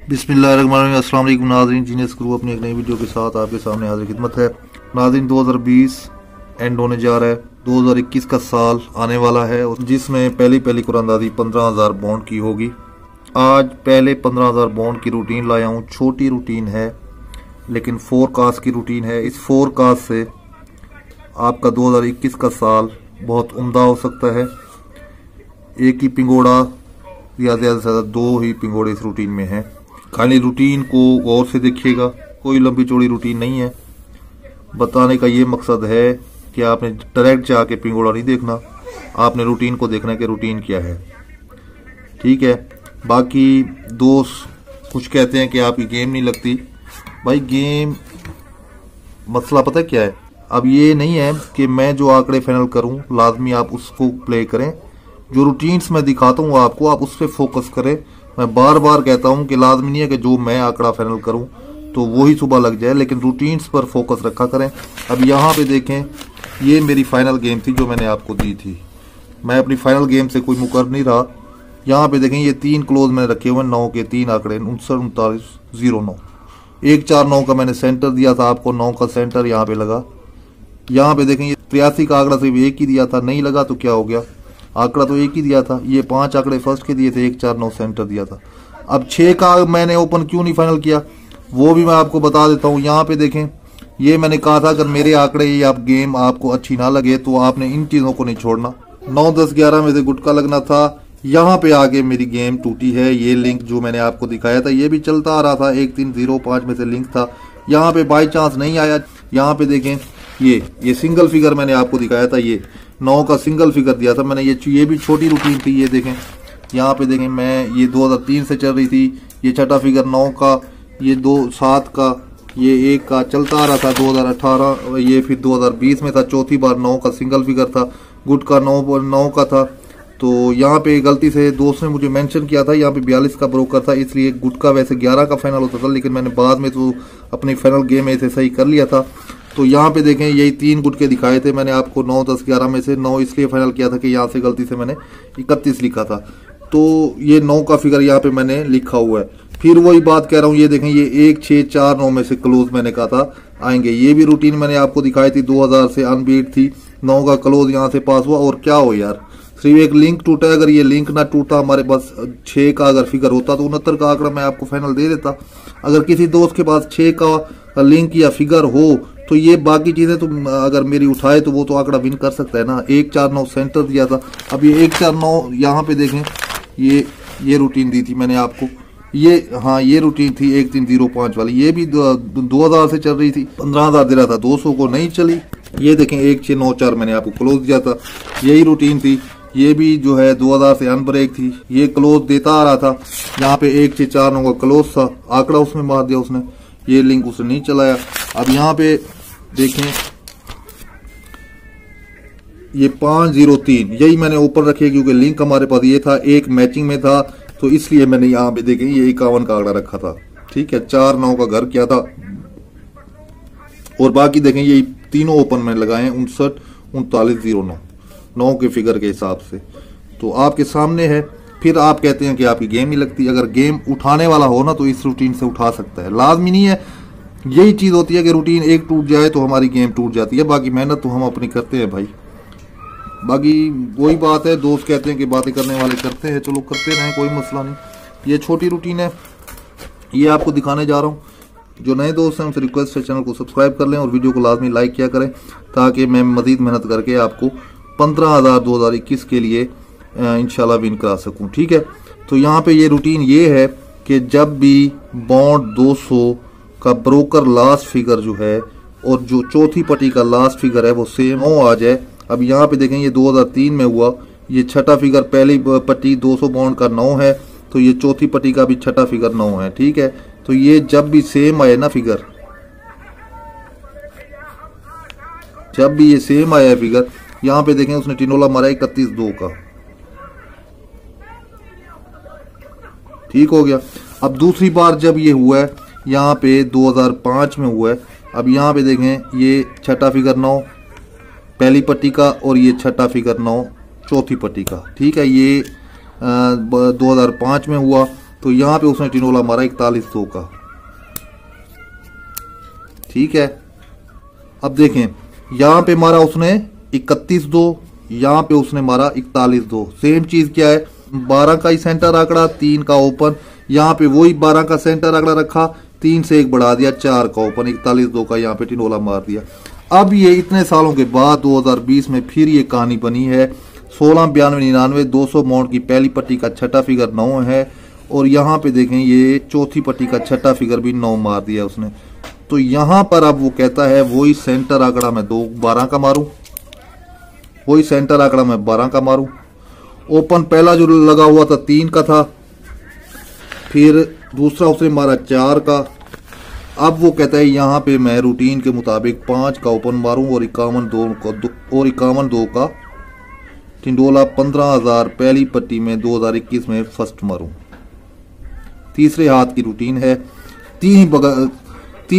बिस्मिल्लाहिर्रहमानिर्रहीम। अस्सलाम वालेकुम नाज़रीन, जीनियस ग्रुप अपनी एक नई वीडियो के साथ आपके सामने हाजिर खिदमत है। नाज़रीन 2020 एंड होने जा रहा है, 2021 का साल आने वाला है जिसमें पहली कुरानदाजी 15,000 बॉन्ड की होगी। आज पहले 15,000 बॉन्ड की रूटीन लाया हूँ। छोटी रूटीन है लेकिन फोरकास्ट की रूटीन है। इस फोरकास्ट से आपका 2021 का साल बहुत उम्दा हो सकता है। एक ही पिंगोड़ा या ज़्यादा से ज़्यादा 2 ही पिंगोड़े इस रूटीन में हैं। खाली रूटीन को गौर से देखिएगा, कोई लंबी चौड़ी रूटीन नहीं है। बताने का ये मकसद है कि आपने डायरेक्ट जाके पिंगोड़ा नहीं देखना, आपने रूटीन को देखना है कि रूटीन क्या है। ठीक है। बाकी दोस्त कुछ कहते हैं कि आपकी गेम नहीं लगती। भाई गेम मसला पता क्या है, अब ये नहीं है कि मैं जो आंकड़े फाइनल करूं लाजमी आप उसको प्ले करें। जो रूटीन्स मैं दिखाता हूँ आपको, आप उस पर फोकस करें। मैं बार बार कहता हूँ कि लाजमी नहीं है कि जो मैं आंकड़ा फाइनल करूँ तो वही सुबह लग जाए, लेकिन रूटीन्स पर फोकस रखा करें। अब यहाँ पे देखें, ये मेरी फाइनल गेम थी जो मैंने आपको दी थी। मैं अपनी फाइनल गेम से कोई मुकर नहीं रहा। यहाँ पे देखें, ये 3 क्लोज मैंने रखे हुए, 9 के 3 आंकड़े 59, 39, 09। 1, 4, 9 का मैंने सेंटर दिया था आपको, 9 का सेंटर यहाँ पे लगा। यहाँ पे देखें, ये 83 का आंकड़ा सिर्फ एक ही दिया था, नहीं लगा तो क्या हो गया, आंकड़ा तो एक ही दिया था। ये 5 आंकड़े फर्स्ट के दिए थे, 1, 4, 9 सेंटर दिया था। अब 6 का मैंने ओपन क्यों नहीं फाइनल किया वो भी मैं आपको बता देता हूँ। यहाँ पे देखें, ये मैंने कहा था अगर मेरे आंकड़े या गेम आपको अच्छी ना लगे तो आपने इन चीज़ों को नहीं छोड़ना। 9, 10, 11 में से गुटका लगना था। यहाँ पे आगे मेरी गेम टूटी है। ये लिंक जो मैंने आपको दिखाया था ये भी चलता आ रहा था, 1305 में से लिंक था। यहाँ पे बाई चांस नहीं आया। यहाँ पे देखें, ये सिंगल फिगर मैंने आपको दिखाया था, ये 9 का सिंगल फिगर दिया था मैंने। ये भी छोटी रूटीन थी। ये देखें, यहाँ पे देखें, मैं ये 2003 से चल रही थी। ये छठा फिगर 9 का, ये 2, 7 का, ये 1 का चलता आ रहा था 2018। ये फिर 2020 में था, चौथी बार 9 का सिंगल फिगर था। गुट का 9 का था। तो यहाँ पे गलती से दोस्त ने मुझे मेंशन किया था, यहाँ पे 42 का ब्रोकर था, इसलिए गुट का वैसे 11 का फाइनल होता था, लेकिन मैंने बाद में तो अपनी फाइनल गेम में इसे सही कर लिया था। तो यहाँ पे देखें, यही 3 गुट के दिखाए थे मैंने आपको। 9, 10, 11 में से 9 इसलिए फाइनल किया था कि यहाँ से गलती से मैंने 31 लिखा था, तो ये 9 का फिगर यहाँ पे मैंने लिखा हुआ है। फिर वही बात कह रहा हूँ, ये देखें, ये 1, 6, 4, 9 में से क्लोज मैंने कहा था आएंगे। ये भी रूटीन मैंने आपको दिखाई थी, 2000 से अनबीट थी। 9 का क्लोज यहाँ से पास हुआ। और क्या हो यार, सिर्फ एक लिंक टूटा है। अगर ये लिंक ना टूटा, हमारे पास 6 का अगर फिगर होता तो 69 का आंकड़ा मैं आपको फाइनल दे देता। अगर किसी दोस्त के पास 6 का लिंक या फिगर हो तो ये बाकी चीजें तो अगर मेरी उठाए तो वो तो आंकड़ा विन कर सकता है ना। 1, 4, 9 सेंटर दिया था। अब ये 1, 4, 9 यहाँ पे देखें, ये रूटीन दी थी मैंने आपको। ये रूटीन थी 1305 वाली। ये भी 2000 से चल रही थी, 15,000 दे रहा था, 200 को नहीं चली। ये देखें, 1, 6, 9, 4 मैंने आपको क्लोज दिया था, यही रूटीन थी। ये भी जो है 2000 से अनब्रेक थी, ये क्लोज देता आ रहा था। यहाँ पे 1, 6, 4, 9 का क्लोज था, आंकड़ा उसमें मार दिया उसने, ये लिंक उसने नहीं चलाया। अब यहाँ पे देखें, ये 503 यही मैंने ऊपर रखे क्योंकि लिंक हमारे पास ये था, एक मैचिंग में था, तो इसलिए मैंने यहाँ पे देखें ये 51 का आंकड़ा रखा था। ठीक है, 4, 9 का घर किया था। और बाकी देखें, ये तीनों ओपन में लगाए हैं, 59, 39, 09, 9 के फिगर के हिसाब से। तो आपके सामने है। फिर आप कहते हैं कि आपकी गेम नहीं लगती। अगर गेम उठाने वाला हो ना तो इस रूटीन से उठा सकता है, लाजमी नहीं है। यही चीज होती है कि रूटीन एक टूट जाए तो हमारी गेम टूट जाती है। बाकी मेहनत तो हम अपनी करते हैं भाई। बाकी वही बात है, दोस्त कहते हैं कि बातें करने वाले करते हैं, चलो करते रहें, कोई मसला नहीं। ये छोटी रूटीन है, ये आपको दिखाने जा रहा हूँ। जो नए दोस्त हैं उनसे रिक्वेस्ट है चैनल को सब्सक्राइब कर लें और वीडियो को लाजमी लाइक किया करें, ताकि मैं मजीद मेहनत करके आपको 15,000 2021 के लिए इंशाल्लाह विन करा सकूँ। ठीक है। तो यहाँ पे ये रूटीन ये है कि जब भी बॉन्ड 200 का ब्रोकर लास्ट फिगर जो है और जो चौथी पट्टी का लास्ट फिगर है वो सेम हो आ जाए। अब यहाँ पे देखें, ये 2003 में हुआ, ये छठा फिगर पहली पट्टी 200 बॉन्ड का 9 है, तो ये चौथी पट्टी का भी छठा फिगर 9 है। ठीक है। तो ये जब भी सेम आए ना फिगर, जब भी ये सेम आया फिगर, यहाँ पे देखें उसने टिनोला मारा 31-2 का, ठीक हो गया। अब दूसरी बार जब ये हुआ है, यहाँ पे 2005 में हुआ है। अब यहाँ पे देखें, ये छठा फिगर 9 पहली पट्टी का और ये छठा फिगर 9 चौथी पट्टी का। ठीक है, ये 2005 में हुआ। तो यहाँ पे उसने टिनोला मारा 41-2 का। ठीक है, अब देखें यहाँ पे मारा उसने 31-2, यहाँ पे उसने मारा 41-2। सेम चीज क्या है, 12 का ही सेंटर आंकड़ा, 3 का ओपन। यहाँ पे वही 12 का सेंटर आंकड़ा रखा, 3 से 1 बढ़ा दिया, 4 का ओपन, 41-2 का यहाँ पे टिनोला मार दिया। अब ये इतने सालों के बाद 2020 में फिर ये कहानी बनी है। 16-92-99 200 माउंट की पहली पट्टी का छठा फिगर 9 है, और यहाँ पे देखें ये चौथी पट्टी का छठा फिगर भी 9 मार दिया उसने। तो यहाँ पर अब वो कहता है वही सेंटर आंकड़ा मैं 12 का मारूं, वही सेंटर आंकड़ा मैं 12 का मारूं। ओपन पहला जो लगा हुआ था 3 का था, फिर दूसरा उसने मारा 4 का। अब वो कहता है यहाँ पे मैं रूटीन के मुताबिक 5 का ओपन मारूं और 51-2 का टिंडोला 15,000 पहली पट्टी में 2021 में फर्स्ट मारूं। तीसरे हाथ की रूटीन है, तीन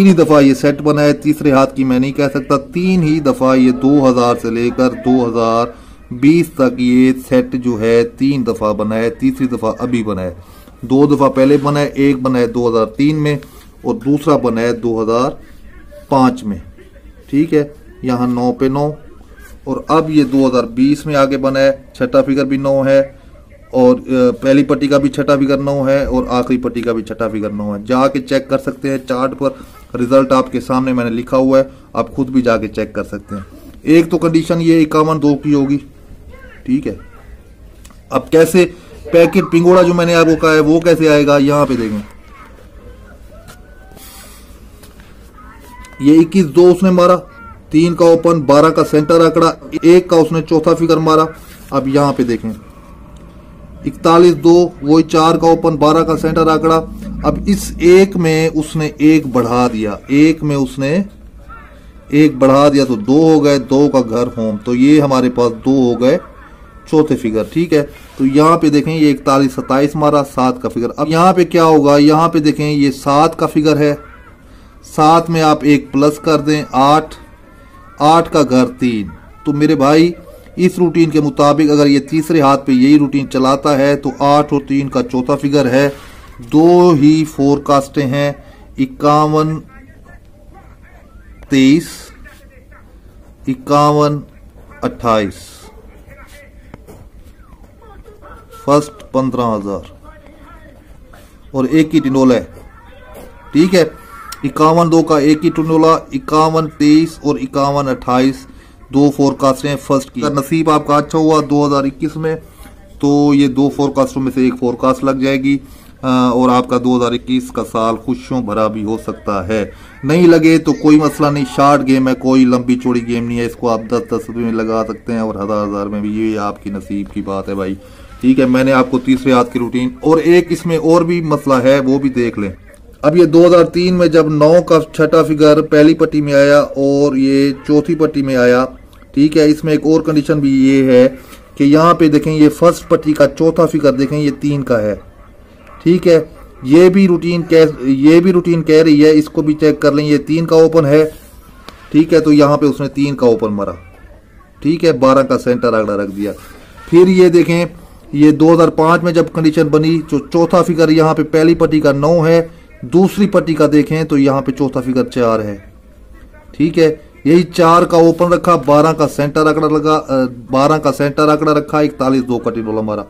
ही दफा ये सेट बना है। तीसरे हाथ की मैं नहीं कह सकता, 3 ही दफा ये 2000 से लेकर 2020 तक ये सेट जो है 3 दफा बना है। तीसरी दफा अभी बना है, 2 दफा पहले बना है, एक बना है 2003 में और दूसरा बना है 2005 में। ठीक है, यहाँ 9 पे 9, और अब ये 2020 में आगे बना है। छठा फिगर भी 9 है, और पहली पट्टी का भी छठा फिगर 9 है, और आखिरी पट्टी का भी छठा फिगर 9 है। जाके चेक कर सकते हैं चार्ट पर, रिजल्ट आपके सामने मैंने लिखा हुआ है, आप खुद भी जाके चेक कर सकते हैं। एक तो कंडीशन ये 51-2 की होगी। ठीक है, अब कैसे पैकेट पिंगोड़ा जो मैंने आपको कहा है वो कैसे आएगा, यहाँ पे देखें ये 21-2 उसने मारा, 3 का ओपन, 12 का सेंटर आंकड़ा, 1 का उसने चौथा फिगर मारा। अब यहाँ पे देखें 41-2, वही 4 का ओपन, 12 का सेंटर आंकड़ा। अब इस एक में उसने 1 बढ़ा दिया, एक में उसने 1 बढ़ा दिया तो 2 हो गए, 2 का घर होम, तो ये हमारे पास 2 हो गए चौथे फिगर। ठीक है, तो यहाँ पे देखें ये 41-27 मारा, 7 का फिगर। अब यहाँ पे क्या होगा, यहाँ पे देखें ये 7 का फिगर है, 7 में आप 1 प्लस कर दें, 8 का घर 3। तो मेरे भाई इस रूटीन के मुताबिक अगर ये तीसरे हाथ पे यही रूटीन चलाता है तो 8 और 3 का चौथा फिगर है। 2 ही फोरकास्टें हैं, 51-23, 51-28, फर्स्ट 15,000 और एक ही टिनोला है। ठीक है, 51-2 का एक ही टिनोला, 51-23 और 51-28 2 फोरकास्ट हैं फर्स्ट की। अगर नसीब आपका अच्छा हुआ 2021 में तो ये 2 फोरकास्टों में से एक फोरकास्ट लग जाएगी, और आपका 2021 का साल खुशियों भरा भी हो सकता है। नहीं लगे तो कोई मसला नहीं, शार्ट गेम है, कोई लंबी चौड़ी गेम नहीं है, इसको आप 10-10 रुपये में लगा सकते हैं और 1000 में भी, ये आपकी नसीब की बात है भाई। ठीक है, मैंने आपको तीसरे हाथ की रूटीन और एक इसमें और भी मसला है वो भी देख लें। अब ये 2003 में जब 9 का छठा फिगर पहली पट्टी में आया और ये चौथी पट्टी में आया, ठीक है, इसमें एक और कंडीशन भी ये है कि यहाँ पे देखें ये फर्स्ट पट्टी का चौथा फिगर देखें ये 3 का है। ठीक है, ये भी रूटीन कह रही है, इसको भी चेक कर लें, ये 3 का ओपन है। ठीक है, तो यहाँ पे उसने 3 का ओपन मारा। ठीक है, 12 का सेंटर आंकड़ा रख दिया। फिर ये देखें ये 2005 में जब कंडीशन बनी तो चौथा फिगर यहाँ पे पहली पट्टी का 9 है, दूसरी पट्टी का देखें तो यहाँ पे चौथा फिगर 4 है। ठीक है, यही 4 का ओपन रखा, 12 का सेंटर आंकड़ा लगा, 12 का सेंटर आंकड़ा रखा, 41-2 का टिनोला मारा।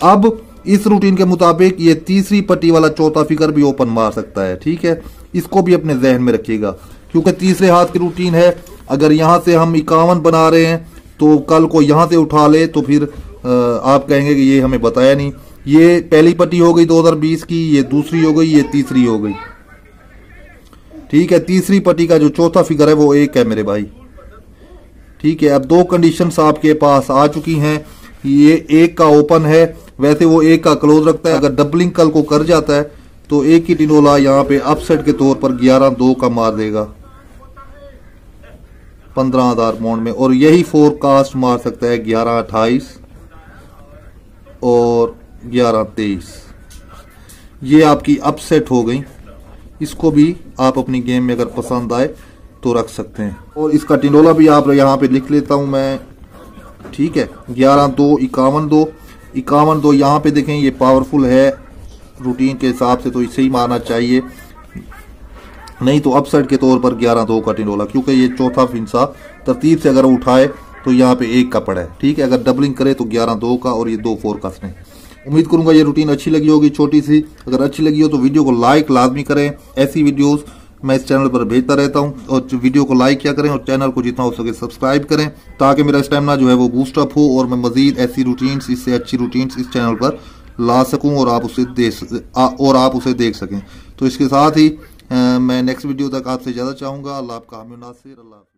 अब इस रूटीन के मुताबिक ये तीसरी पट्टी वाला चौथा फिगर भी ओपन मार सकता है। ठीक है, इसको भी अपने जहन में रखिएगा क्योंकि तीसरे हाथ की रूटीन है। अगर यहाँ से हम 51 बना रहे हैं तो कल को यहाँ से उठा ले तो फिर आप कहेंगे कि ये हमें बताया नहीं। ये पहली पट्टी हो गई 2020 की, ये दूसरी हो गई, ये तीसरी हो गई। ठीक है, तीसरी पट्टी का जो चौथा फिगर है वो 1 है मेरे भाई। ठीक है, अब 2 कंडीशंस आपके पास आ चुकी हैं। ये 1 का ओपन है, वैसे वो 1 का क्लोज रखता है। अगर डबलिंग कल को कर जाता है तो एक ही टिनोला यहाँ पे अपसेट के तौर पर 11-2 का मार देगा 15,000 पाउंड में, और यही फोरकास्ट मार सकता है 11-28 और 11-23। ये आपकी अपसेट हो गई। इसको भी आप अपनी गेम में अगर पसंद आए तो रख सकते हैं। और इसका टिनोला भी आप यहाँ पे लिख लेता हूं मैं। ठीक है, 11-2, 51-2, 51-2 यहाँ पे देखें ये पावरफुल है, रूटीन के हिसाब से तो इसे ही मारना चाहिए, नहीं तो अपसाइड के तौर पर 11-2 का टिंडोला, क्योंकि ये चौथा फिंसा तरतीब से अगर उठाए तो यहाँ पे 1 का पड़ा है। ठीक है, अगर डबलिंग करे तो 11-2 का और ये 2-4 का इसने। उम्मीद करूंगा ये रूटीन अच्छी लगी होगी, छोटी सी। अगर अच्छी लगी हो तो वीडियो को लाइक लाजमी करें। ऐसी वीडियोस मैं इस चैनल पर भेजता रहता हूं, और वीडियो को लाइक किया करें और चैनल को जितना हो सके सब्सक्राइब करें, ताकि मेरा स्टेमिना जो है वो बूस्ट अप हो और मैं मजीद ऐसी रूटीन्स, इससे अच्छी रूटीन्स इस चैनल पर ला सकूं और आप उसे देख सकें। तो इसके साथ ही मैं नेक्स्ट वीडियो तक आपसे ज़्यादा चाहूँगा। अल्लाह आपका हामी नासिर। अल्लाह।